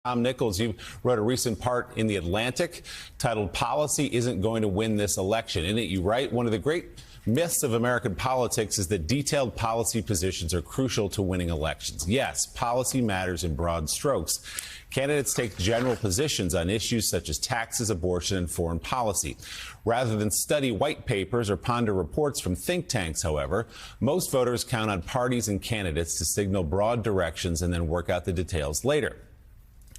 Tom Nichols, you wrote a recent part in The Atlantic titled "Policy Isn't Going to Win This Election." In it, you write, one of the great myths of American politics is that detailed policy positions are crucial to winning elections. Yes, policy matters in broad strokes. Candidates take general positions on issues such as taxes, abortion, and foreign policy. Rather than study white papers or ponder reports from think tanks, however, most voters count on parties and candidates to signal broad directions and then work out the details later.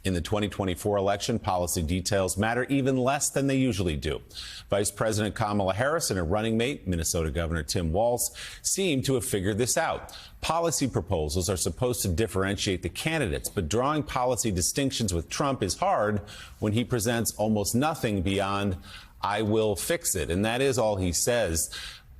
In the 2024 election, policy details matter even less than they usually do. Vice President Kamala Harris and her running mate, Minnesota Governor Tim Walz, seem to have figured this out. Policy proposals are supposed to differentiate the candidates, but drawing policy distinctions with Trump is hard when he presents almost nothing beyond, "I will fix it." And that is all he says,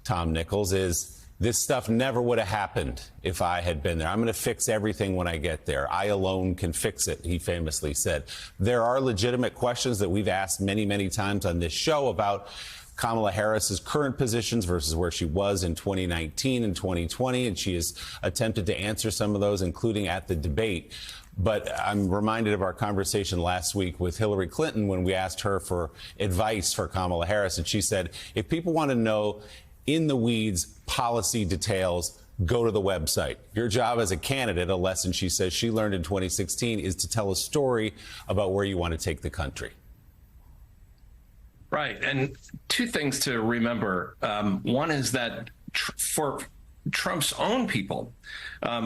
Tom Nichols, is this stuff never would have happened if I had been there. I'm going to fix everything when I get there. I alone can fix it, he famously said. There are legitimate questions that we've asked many, many times on this show about Kamala Harris's current positions versus where she was in 2019 and 2020, and she has attempted to answer some of those, including at the debate. But I'm reminded of our conversation last week with Hillary Clinton when we asked her for advice for Kamala Harris, and she said, if people want to know in the weeds policy details, go to the website. Your job as a candidate, a lesson she says she learned in 2016, is to tell a story about where you want to take the country. Right. And two things to remember. One is that for Trump's own people,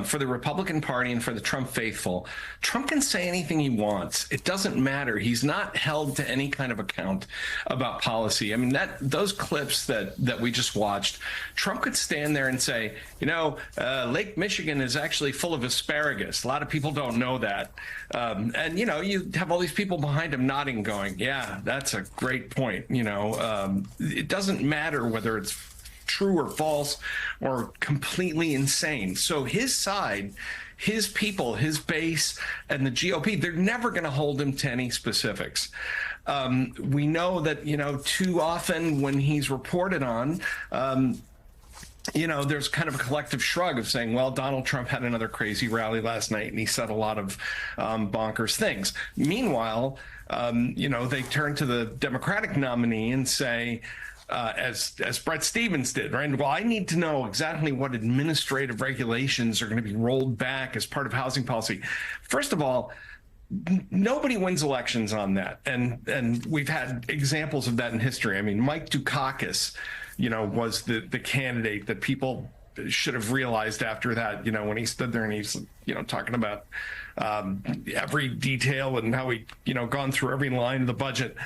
for the Republican Party and for the Trump faithful, Trump can say anything he wants. It doesn't matter. He's not held to any kind of account about policy. I mean, those clips that we just watched, Trump could stand there and say, Lake Michigan is actually full of asparagus. A lot of people don't know that. And, you have all these people behind him nodding, going, yeah, that's a great point. It doesn't matter whether it's true or false or completely insane. So his side, his people, his base, and the GOP, they're never going to hold him to any specifics. We know that, too often when he's reported on, there's kind of a collective shrug of saying, well, Donald Trump had another crazy rally last night and he said a lot of bonkers things. Meanwhile, they turn to the Democratic nominee and say, as Bret Stephens did, right? Well, I need to know exactly what administrative regulations are going to be rolled back as part of housing policy. First of all, nobody wins elections on that. And we've had examples of that in history. I mean, Mike Dukakis, was the candidate that people should have realized after that, when he stood there and he's, talking about every detail and how he, gone through every line of the budget.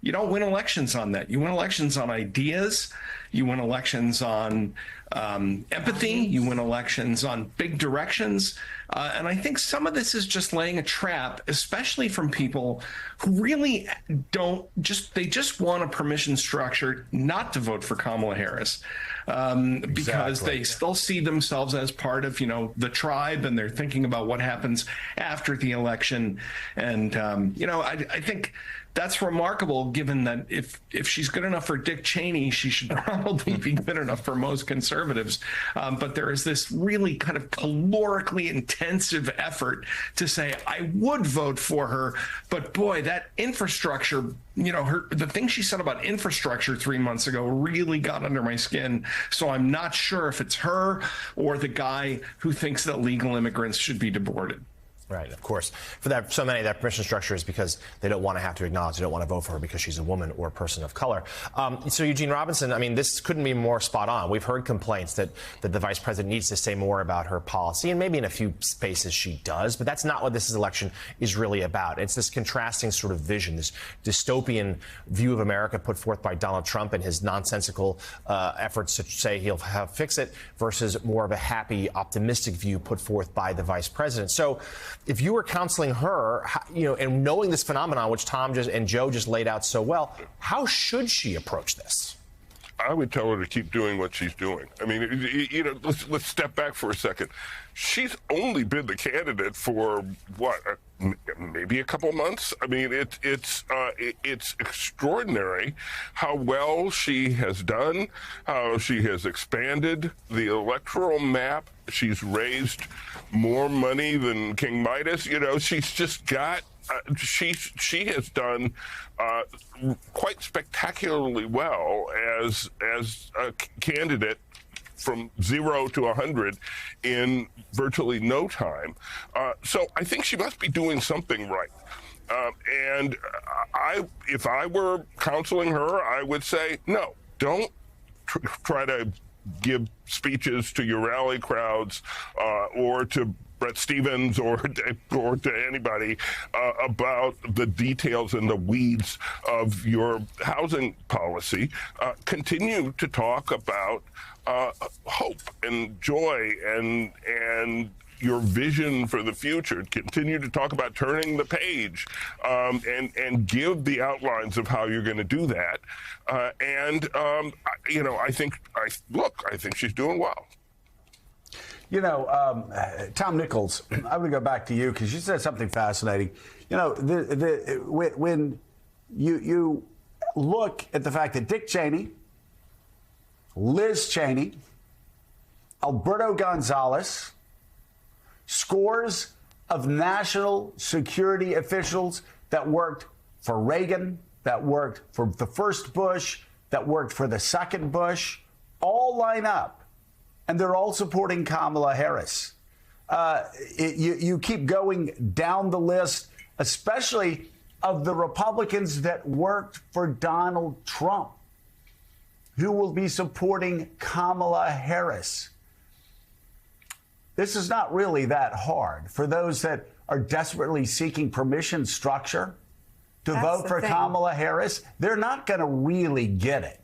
You don't win elections on that. You win elections on ideas. You win elections on empathy. You win elections on big directions. And I think some of this is just laying a trap, especially from people who really they just want a permission structure not to vote for Kamala Harris because they still see themselves as part of, the tribe, and they're thinking about what happens after the election. And, I think that's remarkable, given that if she's good enough for Dick Cheney, she should probably be good enough for most conservatives. But there is this really kind of calorically intensive effort to say, I would vote for her. But boy, that infrastructure, the thing she said about infrastructure 3 months ago really got under my skin. So I'm not sure if it's her or the guy who thinks that legal immigrants should be deported. Right, of course. For that, so many of that permission structure is because they don't want to have to acknowledge, they don't want to vote for her because she's a woman or a person of color. So Eugene Robinson, I mean, this couldn't be more spot on. We've heard complaints that the vice president needs to say more about her policy, and maybe in a few spaces she does, but that's not what this election is really about. It's this contrasting sort of vision, this dystopian view of America put forth by Donald Trump and his nonsensical efforts to say he'll fix it versus more of a happy, optimistic view put forth by the vice president. So if you were counseling her, and knowing this phenomenon, which Tom and Joe just laid out so well, how should she approach this? I would tell her to keep doing what she's doing. I mean, let's step back for a second. She's only been the candidate for maybe a couple months. I mean, it's extraordinary how well she has done, how she has expanded the electoral map. She's raised more money than King Midas. She's just got she has done quite spectacularly well as a candidate from 0 to 100 in virtually no time. So I think she must be doing something right. And if I were counseling her, I would say, no, don't try to give speeches to your rally crowds or to Brett Stevens or to anybody about the details and the weeds of your housing policy. Continue to talk about hope and joy and your vision for the future. Continue to talk about turning the page and give the outlines of how you're going to do that. I think she's doing well. You know, Tom Nichols, I'm going to go back to you because you said something fascinating. You know, when you look at the fact that Dick Cheney, Liz Cheney, Alberto Gonzales, scores of national security officials that worked for Reagan, that worked for the first Bush, that worked for the second Bush, all line up. And they're all supporting Kamala Harris. You keep going down the list, especially of the Republicans that worked for Donald Trump, who will be supporting Kamala Harris. This is not really that hard for those that are desperately seeking permission structure to vote for Kamala Harris. They're not going to really get it.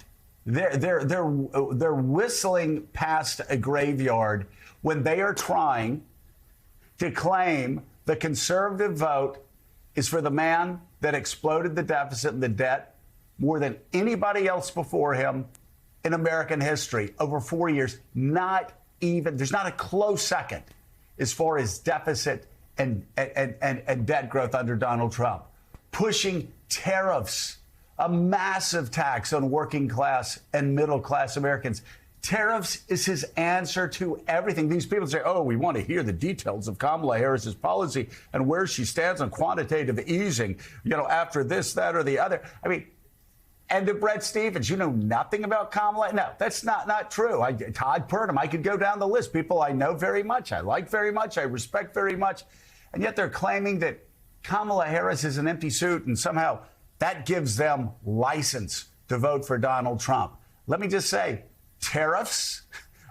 They're whistling past a graveyard when they are trying to claim the conservative vote is for the man that exploded the deficit and the debt more than anybody else before him in American history over 4 years. There's not a close second as far as deficit and debt growth under Donald Trump. Pushing tariffs, a massive tax on working class and middle class Americans. Tariffs is his answer to everything. These people say, oh, we want to hear the details of Kamala Harris's policy and where she stands on quantitative easing, after this, that, or the other. I mean, and to Brett Stevens, you know nothing about Kamala? No, that's not true. Todd Purdom, I could go down the list. People I know very much, I like very much, I respect very much. And yet they're claiming that Kamala Harris is an empty suit and somehow that gives them license to vote for Donald Trump. Let me just say, tariffs,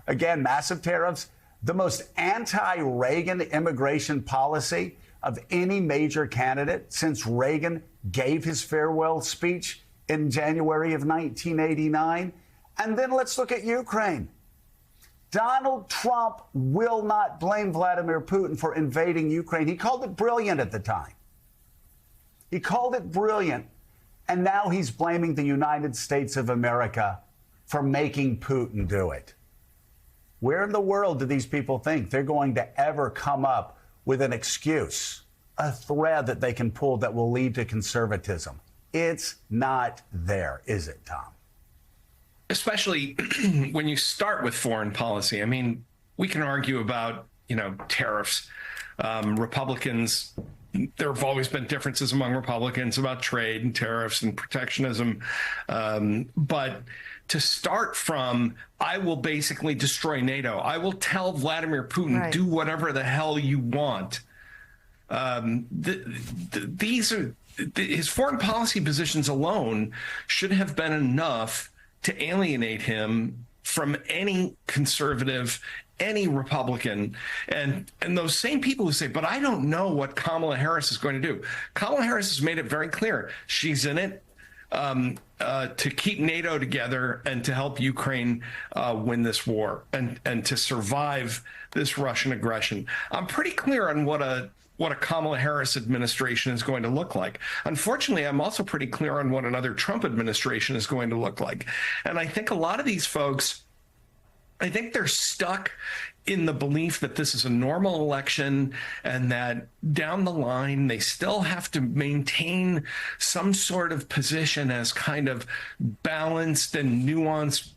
again, massive tariffs, the most anti-Reagan immigration policy of any major candidate since Reagan gave his farewell speech in January of 1989. And then let's look at Ukraine. Donald Trump will not blame Vladimir Putin for invading Ukraine. He called it brilliant at the time. He called it brilliant. And now he's blaming the United States of America for making Putin do it. Where in the world do these people think they're going to ever come up with an excuse, a thread that they can pull that will lead to conservatism? It's not there, is it, Tom? Especially when you start with foreign policy. I mean, we can argue about, tariffs. Republicans, there have always been differences among Republicans about trade and tariffs and protectionism. But to start from, I will basically destroy NATO. I will tell Vladimir Putin, do whatever the hell you want. His foreign policy positions alone should have been enough to alienate him from any conservative, any Republican. And those same people who say, but I don't know what Kamala Harris is going to do. Kamala Harris has made it very clear. She's in it to keep NATO together and to help Ukraine win this war and to survive this Russian aggression. I'm pretty clear on what a Kamala Harris administration is going to look like. Unfortunately, I'm also pretty clear on what another Trump administration is going to look like. And I think a lot of these folks, I think they're stuck in the belief that this is a normal election and that down the line, they still have to maintain some sort of position as kind of balanced and nuanced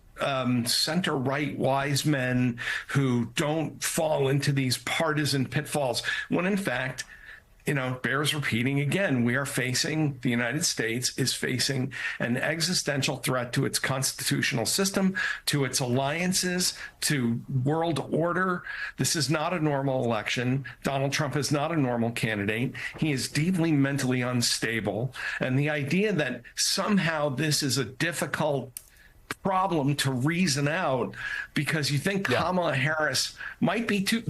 center-right wise men who don't fall into these partisan pitfalls, when in fact, bears repeating again. The United States is facing an existential threat to its constitutional system, to its alliances, to world order. This is not a normal election. Donald Trump is not a normal candidate. He is deeply mentally unstable. And the idea that somehow this is a difficult problem to reason out because you think Kamala Harris might be too,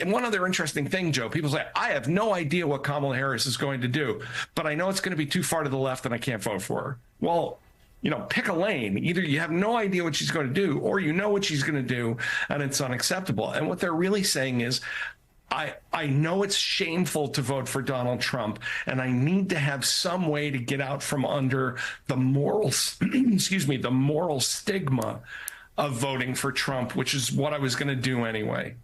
one other interesting thing, Joe, people say, I have no idea what Kamala Harris is going to do, but I know it's going to be too far to the left and I can't vote for her. Well, pick a lane. Either you have no idea what she's going to do or you know what she's going to do and it's unacceptable. And what they're really saying is, I know it's shameful to vote for Donald Trump, and I need to have some way to get out from under the moral, the moral stigma of voting for Trump, which is what I was going to do anyway.